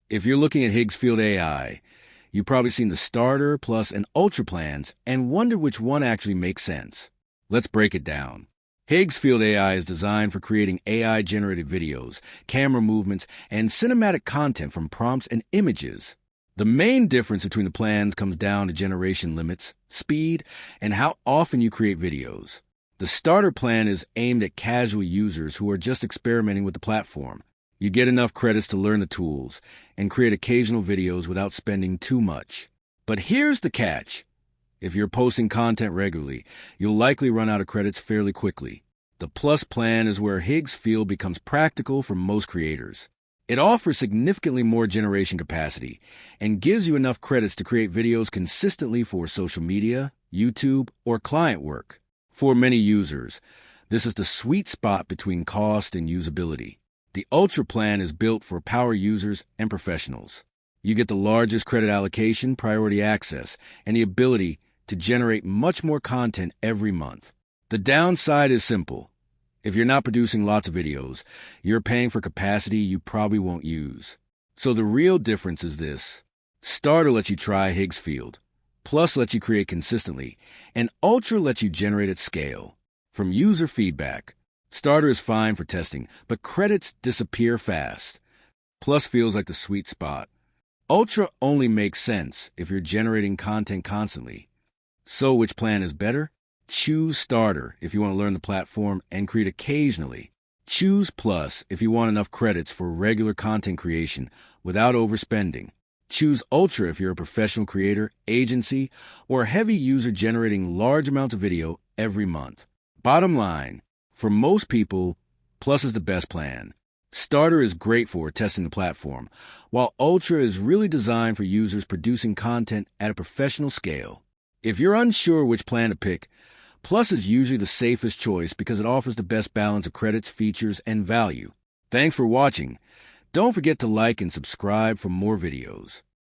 If you're looking at Higgsfield AI, you've probably seen the Starter, Plus, and Ultra plans and wondered which one actually makes sense. Let's break it down. Higgsfield AI is designed for creating AI-generated videos, camera movements, and cinematic content from prompts and images. The main difference between the plans comes down to generation limits, speed, and how often you create videos. The Starter plan is aimed at casual users who are just experimenting with the platform. You get enough credits to learn the tools and create occasional videos without spending too much. But here's the catch. If you're posting content regularly, you'll likely run out of credits fairly quickly. The Plus plan is where Higgsfield becomes practical for most creators. It offers significantly more generation capacity and gives you enough credits to create videos consistently for social media, YouTube, or client work. For many users, this is the sweet spot between cost and usability. The Ultra plan is built for power users and professionals. You get the largest credit allocation, priority access, and the ability to generate much more content every month. The downside is simple. If you're not producing lots of videos, you're paying for capacity you probably won't use. So the real difference is this. Starter lets you try Higgsfield. Plus lets you create consistently. And Ultra lets you generate at scale. From user feedback, Starter is fine for testing, but credits disappear fast. Plus feels like the sweet spot. Ultra only makes sense if you're generating content constantly. So which plan is better? Choose Starter if you want to learn the platform and create occasionally. Choose Plus if you want enough credits for regular content creation without overspending. Choose Ultra if you're a professional creator, agency, or a heavy user generating large amounts of video every month. Bottom line, for most people, Plus is the best plan. Starter is great for testing the platform, while Ultra is really designed for users producing content at a professional scale. If you're unsure which plan to pick, Plus is usually the safest choice because it offers the best balance of credits, features, and value. Thanks for watching. Don't forget to like and subscribe for more videos.